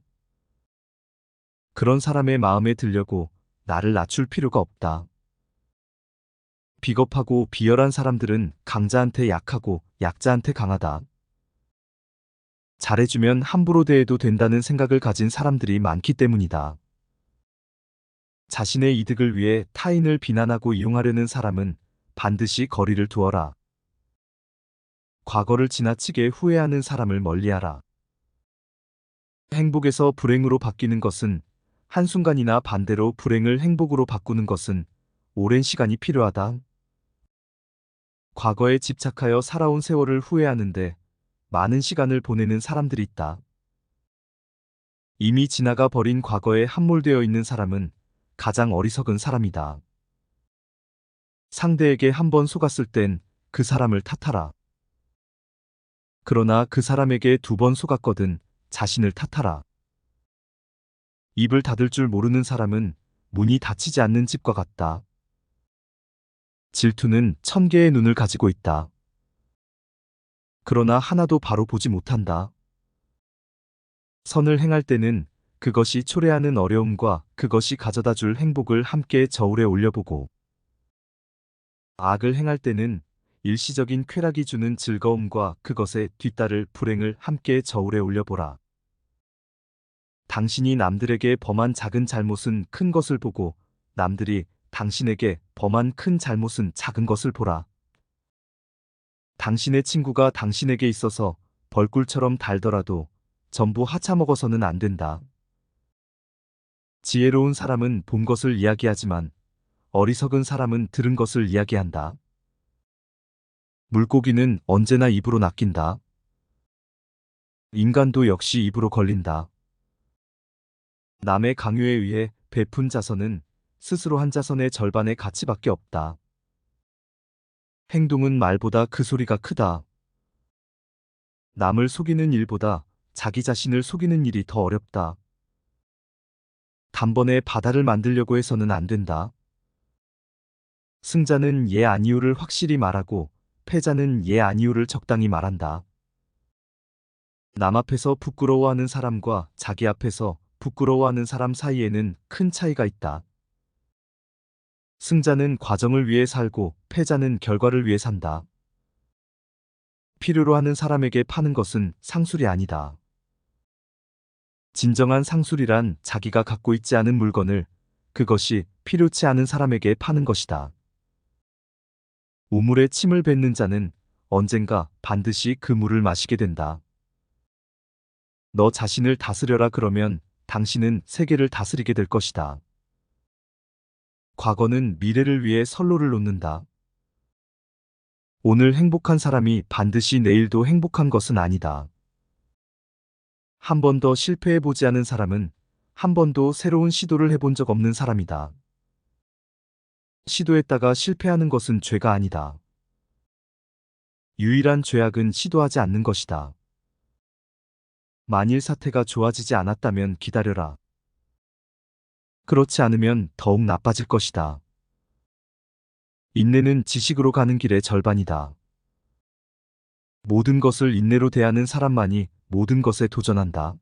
그런 사람의 마음에 들려고 나를 낮출 필요가 없다. 비겁하고 비열한 사람들은 강자한테 약하고 약자한테 강하다. 잘해주면 함부로 대해도 된다는 생각을 가진 사람들이 많기 때문이다. 자신의 이득을 위해 타인을 비난하고 이용하려는 사람은 반드시 거리를 두어라. 과거를 지나치게 후회하는 사람을 멀리하라. 행복에서 불행으로 바뀌는 것은 한순간이나 반대로 불행을 행복으로 바꾸는 것은 오랜 시간이 필요하다. 과거에 집착하여 살아온 세월을 후회하는데 많은 시간을 보내는 사람들이 있다. 이미 지나가 버린 과거에 함몰되어 있는 사람은 가장 어리석은 사람이다. 상대에게 한 번 속았을 땐 그 사람을 탓하라. 그러나 그 사람에게 2번 속았거든 자신을 탓하라. 입을 닫을 줄 모르는 사람은 문이 닫히지 않는 집과 같다. 질투는 1000개의 눈을 가지고 있다. 그러나 하나도 바로 보지 못한다. 선을 행할 때는 그것이 초래하는 어려움과 그것이 가져다 줄 행복을 함께 저울에 올려보고, 악을 행할 때는 일시적인 쾌락이 주는 즐거움과 그것에 뒤따를 불행을 함께 저울에 올려보라. 당신이 남들에게 범한 작은 잘못은 큰 것을 보고 남들이 당신에게 범한 큰 잘못은 작은 것을 보라. 당신의 친구가 당신에게 있어서 벌꿀처럼 달더라도 전부 하차먹어서는 안 된다. 지혜로운 사람은 본 것을 이야기하지만 어리석은 사람은 들은 것을 이야기한다. 물고기는 언제나 입으로 낚인다. 인간도 역시 입으로 걸린다. 남의 강요에 의해 베푼 자선은 스스로 한 자선의 절반의 가치밖에 없다. 행동은 말보다 그 소리가 크다. 남을 속이는 일보다 자기 자신을 속이는 일이 더 어렵다. 단번에 바다를 만들려고 해서는 안 된다. 승자는 예 아니오를 확실히 말하고 패자는 예 아니오를 적당히 말한다. 남 앞에서 부끄러워하는 사람과 자기 앞에서 부끄러워하는 사람 사이에는 큰 차이가 있다. 승자는 과정을 위해 살고 패자는 결과를 위해 산다. 필요로 하는 사람에게 파는 것은 상술이 아니다. 진정한 상술이란 자기가 갖고 있지 않은 물건을 그것이 필요치 않은 사람에게 파는 것이다. 우물에 침을 뱉는 자는 언젠가 반드시 그 물을 마시게 된다. 너 자신을 다스려라 그러면 당신은 세계를 다스리게 될 것이다. 과거는 미래를 위해 선로를 놓는다. 오늘 행복한 사람이 반드시 내일도 행복한 것은 아니다. 한 번 더 실패해보지 않은 사람은 한 번도 새로운 시도를 해본 적 없는 사람이다. 시도했다가 실패하는 것은 죄가 아니다. 유일한 죄악은 시도하지 않는 것이다. 만일 사태가 좋아지지 않았다면 기다려라. 그렇지 않으면 더욱 나빠질 것이다. 인내는 지식으로 가는 길의 절반이다. 모든 것을 인내로 대하는 사람만이 모든 것에 도전한다.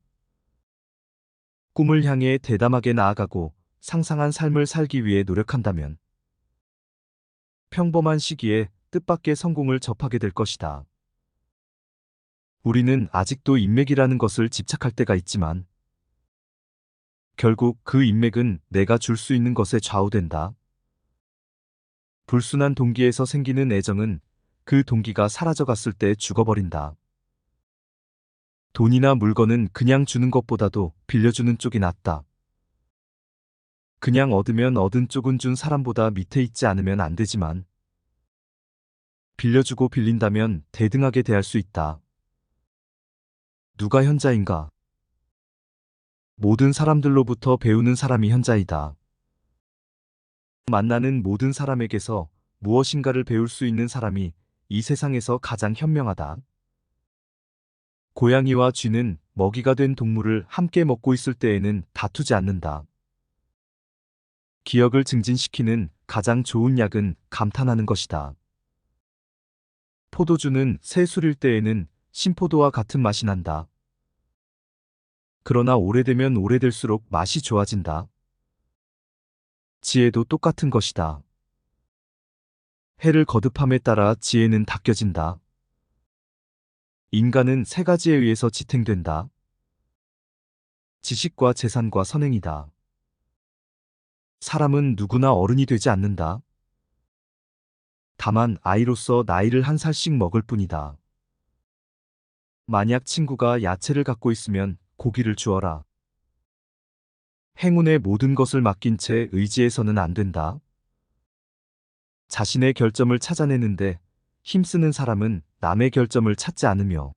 꿈을 향해 대담하게 나아가고 상상한 삶을 살기 위해 노력한다면 평범한 시기에 뜻밖의 성공을 접하게 될 것이다. 우리는 아직도 인맥이라는 것을 집착할 때가 있지만 결국 그 인맥은 내가 줄 수 있는 것에 좌우된다. 불순한 동기에서 생기는 애정은 그 동기가 사라져갔을 때 죽어버린다. 돈이나 물건은 그냥 주는 것보다도 빌려주는 쪽이 낫다. 그냥 얻으면 얻은 쪽은 준 사람보다 밑에 있지 않으면 안 되지만, 빌려주고 빌린다면 대등하게 대할 수 있다. 누가 현자인가? 모든 사람들로부터 배우는 사람이 현자이다. 만나는 모든 사람에게서 무엇인가를 배울 수 있는 사람이 이 세상에서 가장 현명하다. 고양이와 쥐는 먹이가 된 동물을 함께 먹고 있을 때에는 다투지 않는다. 기억을 증진시키는 가장 좋은 약은 감탄하는 것이다. 포도주는 새 술일 때에는 신포도와 같은 맛이 난다. 그러나 오래되면 오래될수록 맛이 좋아진다. 지혜도 똑같은 것이다. 해를 거듭함에 따라 지혜는 닦여진다. 인간은 세 가지에 의해서 지탱된다. 지식과 재산과 선행이다. 사람은 누구나 어른이 되지 않는다. 다만 아이로서 나이를 한 살씩 먹을 뿐이다. 만약 친구가 야채를 갖고 있으면 고기를 주어라. 행운의 모든 것을 맡긴 채 의지해서는 안 된다. 자신의 결점을 찾아내는데 힘쓰는 사람은 남의 결점을 찾지 않으며,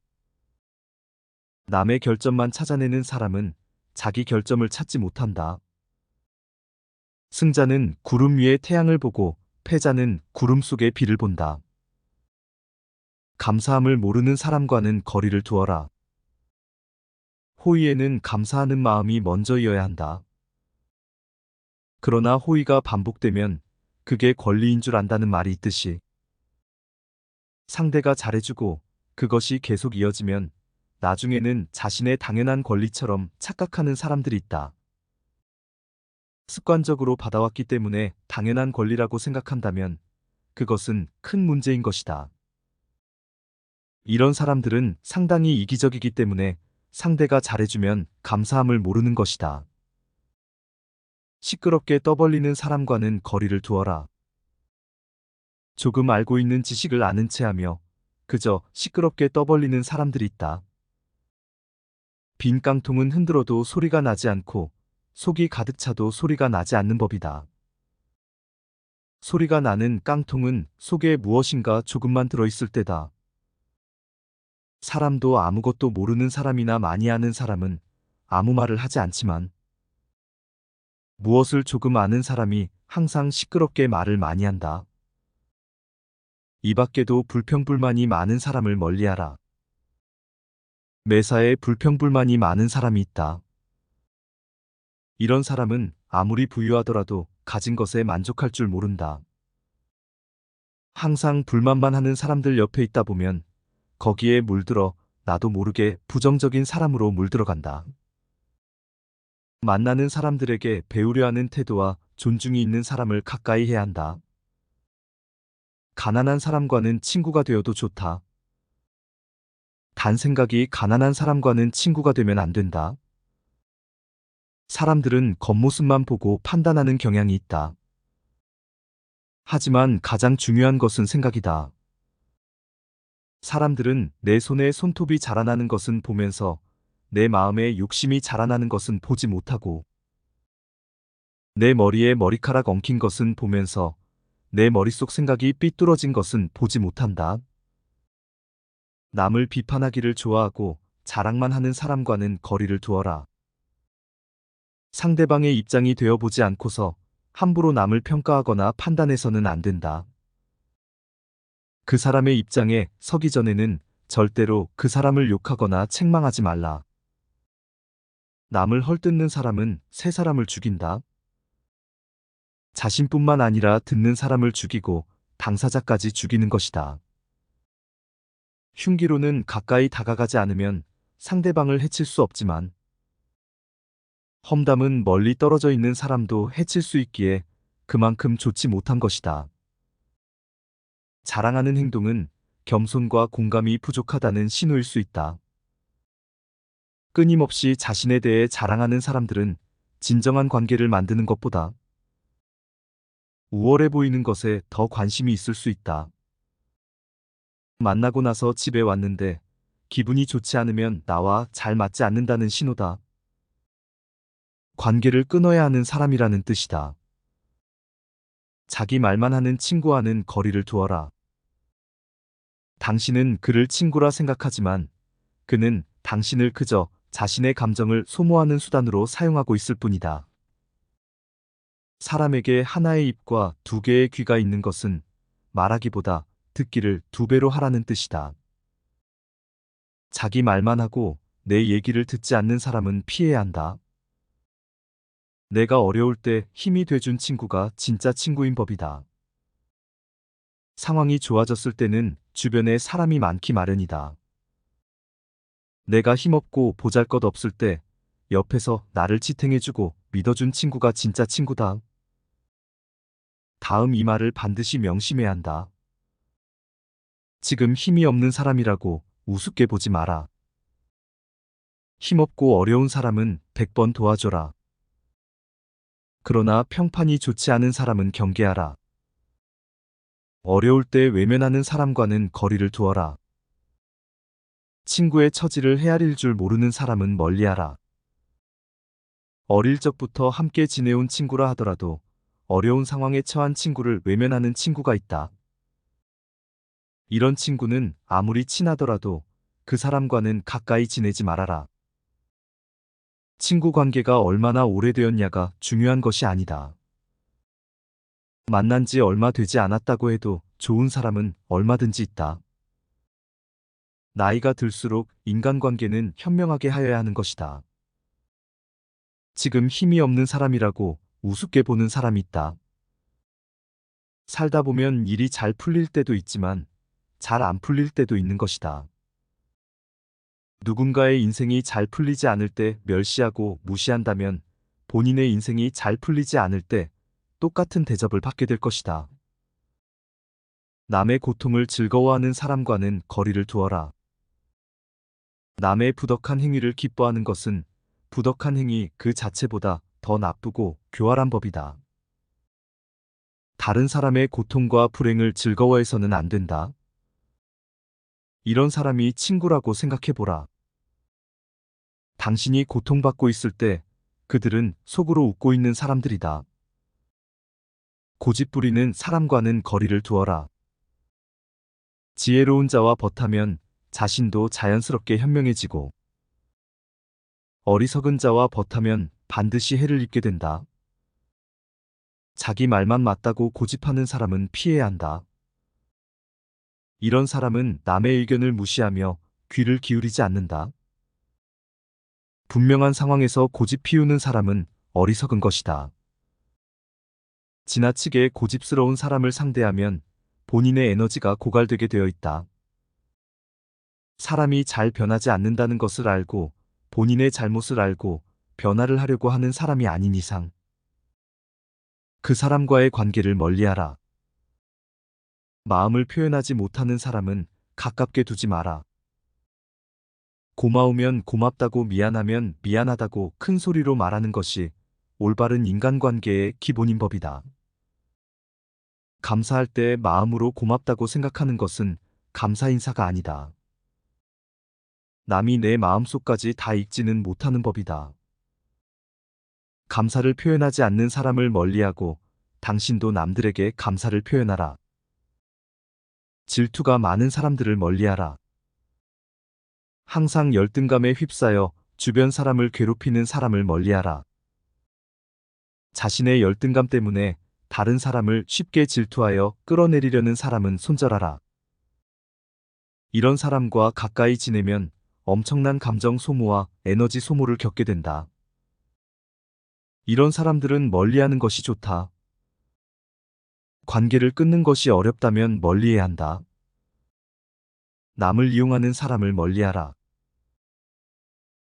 남의 결점만 찾아내는 사람은 자기 결점을 찾지 못한다. 승자는 구름 위에 태양을 보고 패자는 구름 속의 비를 본다. 감사함을 모르는 사람과는 거리를 두어라. 호의에는 감사하는 마음이 먼저이어야 한다. 그러나 호의가 반복되면 그게 권리인 줄 안다는 말이 있듯이, 상대가 잘해주고 그것이 계속 이어지면 나중에는 자신의 당연한 권리처럼 착각하는 사람들이 있다. 습관적으로 받아왔기 때문에 당연한 권리라고 생각한다면 그것은 큰 문제인 것이다. 이런 사람들은 상당히 이기적이기 때문에 상대가 잘해주면 감사함을 모르는 것이다. 시끄럽게 떠벌리는 사람과는 거리를 두어라. 조금 알고 있는 지식을 아는 체 하며 그저 시끄럽게 떠벌리는 사람들이 있다. 빈 깡통은 흔들어도 소리가 나지 않고 속이 가득 차도 소리가 나지 않는 법이다. 소리가 나는 깡통은 속에 무엇인가 조금만 들어있을 때다. 사람도 아무것도 모르는 사람이나 많이 아는 사람은 아무 말을 하지 않지만, 무엇을 조금 아는 사람이 항상 시끄럽게 말을 많이 한다. 이 밖에도 불평불만이 많은 사람을 멀리하라. 매사에 불평불만이 많은 사람이 있다. 이런 사람은 아무리 부유하더라도 가진 것에 만족할 줄 모른다. 항상 불만만 하는 사람들 옆에 있다 보면 거기에 물들어 나도 모르게 부정적인 사람으로 물들어간다. 만나는 사람들에게 배우려 하는 태도와 존중이 있는 사람을 가까이 해야 한다. 가난한 사람과는 친구가 되어도 좋다. 단 생각이 가난한 사람과는 친구가 되면 안 된다. 사람들은 겉모습만 보고 판단하는 경향이 있다. 하지만 가장 중요한 것은 생각이다. 사람들은 내 손에 손톱이 자라나는 것은 보면서 내 마음에 욕심이 자라나는 것은 보지 못하고, 내 머리에 머리카락 엉킨 것은 보면서 내 머릿속 생각이 삐뚤어진 것은 보지 못한다. 남을 비판하기를 좋아하고 자랑만 하는 사람과는 거리를 두어라. 상대방의 입장이 되어보지 않고서 함부로 남을 평가하거나 판단해서는 안 된다. 그 사람의 입장에 서기 전에는 절대로 그 사람을 욕하거나 책망하지 말라. 남을 헐뜯는 사람은 새 사람을 죽인다. 자신뿐만 아니라 듣는 사람을 죽이고 당사자까지 죽이는 것이다. 흉기로는 가까이 다가가지 않으면 상대방을 해칠 수 없지만, 험담은 멀리 떨어져 있는 사람도 해칠 수 있기에 그만큼 좋지 못한 것이다. 자랑하는 행동은 겸손과 공감이 부족하다는 신호일 수 있다. 끊임없이 자신에 대해 자랑하는 사람들은 진정한 관계를 만드는 것보다 우월해 보이는 것에 더 관심이 있을 수 있다. 만나고 나서 집에 왔는데 기분이 좋지 않으면 나와 잘 맞지 않는다는 신호다. 관계를 끊어야 하는 사람이라는 뜻이다. 자기 말만 하는 친구와는 거리를 두어라. 당신은 그를 친구라 생각하지만 그는 당신을 그저 자신의 감정을 소모하는 수단으로 사용하고 있을 뿐이다. 사람에게 하나의 입과 두 개의 귀가 있는 것은 말하기보다 듣기를 두 배로 하라는 뜻이다. 자기 말만 하고 내 얘기를 듣지 않는 사람은 피해야 한다. 내가 어려울 때 힘이 돼준 친구가 진짜 친구인 법이다. 상황이 좋아졌을 때는 주변에 사람이 많기 마련이다. 내가 힘없고 보잘것없을 때 옆에서 나를 지탱해주고 믿어준 친구가 진짜 친구다. 다음 이 말을 반드시 명심해야 한다. 지금 힘이 없는 사람이라고 우습게 보지 마라. 힘없고 어려운 사람은 100번 도와줘라. 그러나 평판이 좋지 않은 사람은 경계하라. 어려울 때 외면하는 사람과는 거리를 두어라. 친구의 처지를 헤아릴 줄 모르는 사람은 멀리하라. 어릴 적부터 함께 지내온 친구라 하더라도 어려운 상황에 처한 친구를 외면하는 친구가 있다. 이런 친구는 아무리 친하더라도 그 사람과는 가까이 지내지 말아라. 친구 관계가 얼마나 오래되었냐가 중요한 것이 아니다. 만난 지 얼마 되지 않았다고 해도 좋은 사람은 얼마든지 있다. 나이가 들수록 인간관계는 현명하게 하여야 하는 것이다. 지금 힘이 없는 사람이라고 우습게 보는 사람이 있다. 살다 보면 일이 잘 풀릴 때도 있지만 잘 안 풀릴 때도 있는 것이다. 누군가의 인생이 잘 풀리지 않을 때 멸시하고 무시한다면 본인의 인생이 잘 풀리지 않을 때 똑같은 대접을 받게 될 것이다. 남의 고통을 즐거워하는 사람과는 거리를 두어라. 남의 부덕한 행위를 기뻐하는 것은 부덕한 행위 그 자체보다 더 나쁘고 교활한 법이다. 다른 사람의 고통과 불행을 즐거워해서는 안 된다. 이런 사람이 친구라고 생각해보라. 당신이 고통받고 있을 때 그들은 속으로 웃고 있는 사람들이다. 고집부리는 사람과는 거리를 두어라. 지혜로운 자와 벗하면 자신도 자연스럽게 현명해지고 어리석은 자와 벗하면 반드시 해를 입게 된다. 자기 말만 맞다고 고집하는 사람은 피해야 한다. 이런 사람은 남의 의견을 무시하며 귀를 기울이지 않는다. 분명한 상황에서 고집 피우는 사람은 어리석은 것이다. 지나치게 고집스러운 사람을 상대하면 본인의 에너지가 고갈되게 되어 있다. 사람이 잘 변하지 않는다는 것을 알고 본인의 잘못을 알고 변화를 하려고 하는 사람이 아닌 이상 그 사람과의 관계를 멀리하라. 마음을 표현하지 못하는 사람은 가깝게 두지 마라. 고마우면 고맙다고 미안하면 미안하다고 큰 소리로 말하는 것이 올바른 인간관계의 기본인 법이다. 감사할 때 마음으로 고맙다고 생각하는 것은 감사 인사가 아니다. 남이 내 마음속까지 다 읽지는 못하는 법이다. 감사를 표현하지 않는 사람을 멀리하고 당신도 남들에게 감사를 표현하라. 질투가 많은 사람들을 멀리하라. 항상 열등감에 휩싸여 주변 사람을 괴롭히는 사람을 멀리하라. 자신의 열등감 때문에 다른 사람을 쉽게 질투하여 끌어내리려는 사람은 손절하라. 이런 사람과 가까이 지내면 엄청난 감정 소모와 에너지 소모를 겪게 된다. 이런 사람들은 멀리하는 것이 좋다. 관계를 끊는 것이 어렵다면 멀리해야 한다. 남을 이용하는 사람을 멀리하라.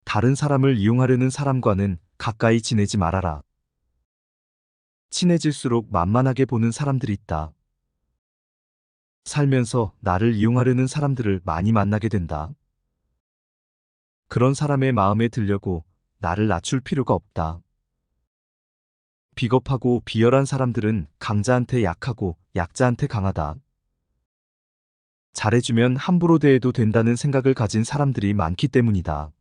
다른 사람을 이용하려는 사람과는 가까이 지내지 말아라. 친해질수록 만만하게 보는 사람들이 있다. 살면서 나를 이용하려는 사람들을 많이 만나게 된다. 그런 사람의 마음에 들려고 나를 낮출 필요가 없다. 비겁하고 비열한 사람들은 강자한테 약하고 약자한테 강하다. 잘해주면 함부로 대해도 된다는 생각을 가진 사람들이 많기 때문이다.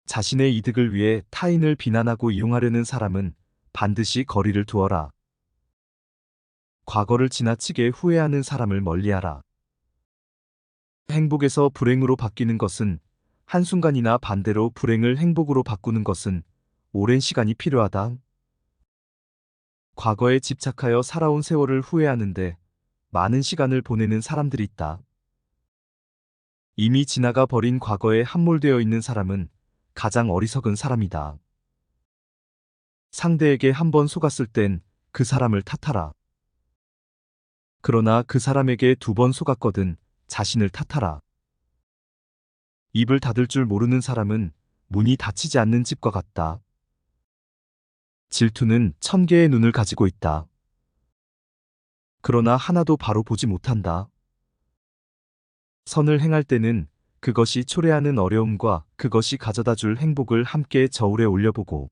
자신의 이득을 위해 타인을 비난하고 이용하려는 사람은 반드시 거리를 두어라. 과거를 지나치게 후회하는 사람을 멀리하라. 행복에서 불행으로 바뀌는 것은 한순간이나 반대로 불행을 행복으로 바꾸는 것은 오랜 시간이 필요하다. 과거에 집착하여 살아온 세월을 후회하는데 많은 시간을 보내는 사람들이 있다. 이미 지나가 버린 과거에 함몰되어 있는 사람은 가장 어리석은 사람이다. 상대에게 한 번 속았을 땐 그 사람을 탓하라. 그러나 그 사람에게 2번 속았거든 자신을 탓하라. 입을 닫을 줄 모르는 사람은 문이 닫히지 않는 집과 같다. 질투는 1000개의 눈을 가지고 있다. 그러나 하나도 바로 보지 못한다. 선을 행할 때는 그것이 초래하는 어려움과 그것이 가져다 줄 행복을 함께 저울에 올려보고,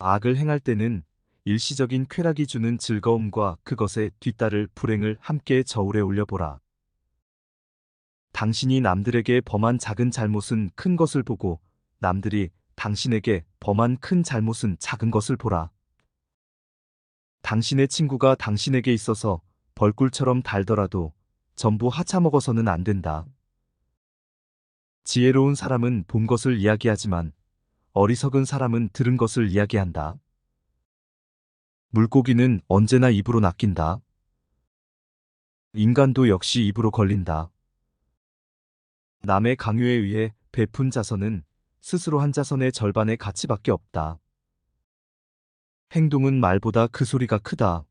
악을 행할 때는 일시적인 쾌락이 주는 즐거움과 그것에 뒤따를 불행을 함께 저울에 올려보라. 당신이 남들에게 범한 작은 잘못은 큰 것을 보고 남들이 당신에게 범한 큰 잘못은 작은 것을 보라. 당신의 친구가 당신에게 있어서 벌꿀처럼 달더라도 전부 하차먹어서는 안 된다. 지혜로운 사람은 본 것을 이야기하지만 어리석은 사람은 들은 것을 이야기한다. 물고기는 언제나 입으로 낚인다. 인간도 역시 입으로 걸린다. 남의 강요에 의해 베푼 자선은 스스로 한 자선의 절반의 가치밖에 없다. 행동은 말보다 그 소리가 크다.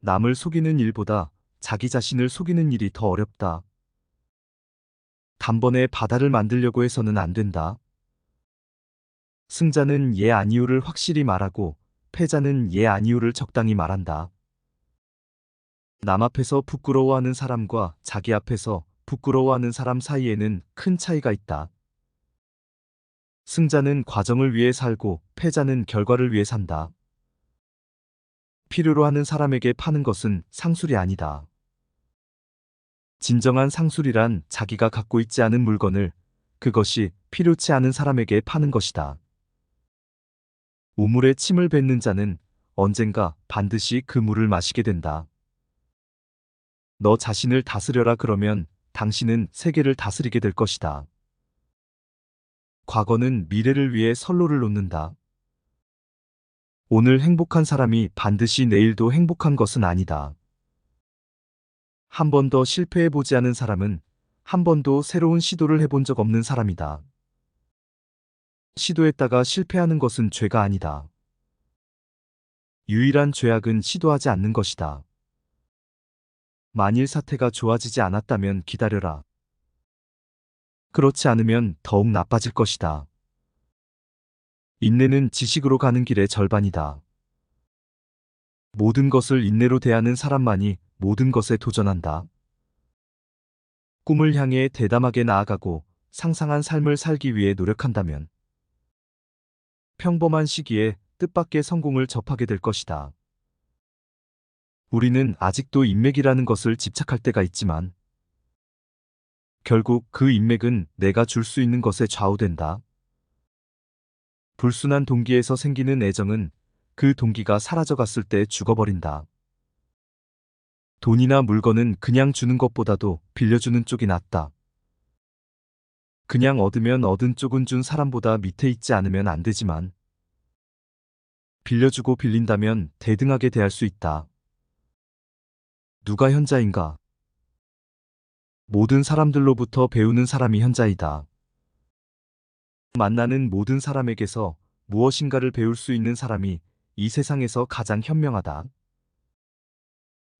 남을 속이는 일보다 자기 자신을 속이는 일이 더 어렵다. 단번에 바다를 만들려고 해서는 안 된다. 승자는 예 아니오를 확실히 말하고 패자는 예 아니오를 적당히 말한다. 남 앞에서 부끄러워하는 사람과 자기 앞에서 부끄러워하는 사람 사이에는 큰 차이가 있다. 승자는 과정을 위해 살고 패자는 결과를 위해 산다. 필요로 하는 사람에게 파는 것은 상술이 아니다. 진정한 상술이란 자기가 갖고 있지 않은 물건을 그것이 필요치 않은 사람에게 파는 것이다. 우물에 침을 뱉는 자는 언젠가 반드시 그 물을 마시게 된다. 너 자신을 다스려라 그러면 당신은 세계를 다스리게 될 것이다. 과거는 미래를 위해 선로를 놓는다. 오늘 행복한 사람이 반드시 내일도 행복한 것은 아니다. 한 번 더 실패해보지 않은 사람은 한 번도 새로운 시도를 해본 적 없는 사람이다. 시도했다가 실패하는 것은 죄가 아니다. 유일한 죄악은 시도하지 않는 것이다. 만일 사태가 좋아지지 않았다면 기다려라. 그렇지 않으면 더욱 나빠질 것이다. 인내는 지식으로 가는 길의 절반이다. 모든 것을 인내로 대하는 사람만이 모든 것에 도전한다. 꿈을 향해 대담하게 나아가고 상상한 삶을 살기 위해 노력한다면 평범한 시기에 뜻밖의 성공을 접하게 될 것이다. 우리는 아직도 인맥이라는 것을 집착할 때가 있지만 결국 그 인맥은 내가 줄 수 있는 것에 좌우된다. 불순한 동기에서 생기는 애정은 그 동기가 사라져갔을 때 죽어버린다. 돈이나 물건은 그냥 주는 것보다도 빌려주는 쪽이 낫다. 그냥 얻으면 얻은 쪽은 준 사람보다 밑에 있지 않으면 안 되지만 빌려주고 빌린다면 대등하게 대할 수 있다. 누가 현자인가? 모든 사람들로부터 배우는 사람이 현자이다. 만나는 모든 사람에게서 무엇인가를 배울 수 있는 사람이 이 세상에서 가장 현명하다.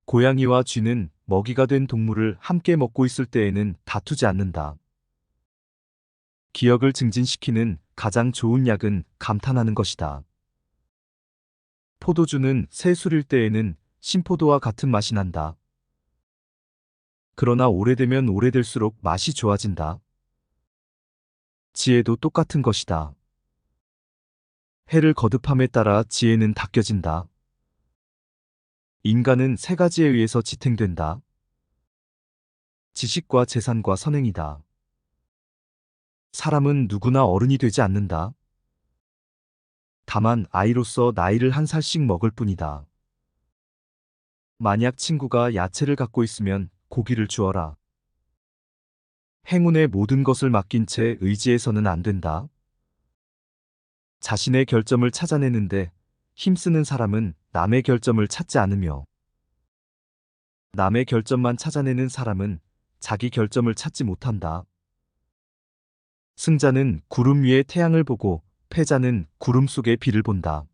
고양이와 쥐는 먹이가 된 동물을 함께 먹고 있을 때에는 다투지 않는다. 기억을 증진시키는 가장 좋은 약은 감탄하는 것이다. 포도주는 새 술일 때에는 신포도와 같은 맛이 난다. 그러나 오래되면 오래될수록 맛이 좋아진다. 지혜도 똑같은 것이다. 해를 거듭함에 따라 지혜는 닦여진다. 인간은 세 가지에 의해서 지탱된다. 지식과 재산과 선행이다. 사람은 누구나 어른이 되지 않는다. 다만 아이로서 나이를 한 살씩 먹을 뿐이다. 만약 친구가 야채를 갖고 있으면 고기를 주어라. 행운의 모든 것을 맡긴 채 의지해서는 안 된다. 자신의 결점을 찾아내는데 힘쓰는 사람은 남의 결점을 찾지 않으며 남의 결점만 찾아내는 사람은 자기 결점을 찾지 못한다. 승자는 구름 위의 태양을 보고 패자는 구름 속의 비를 본다.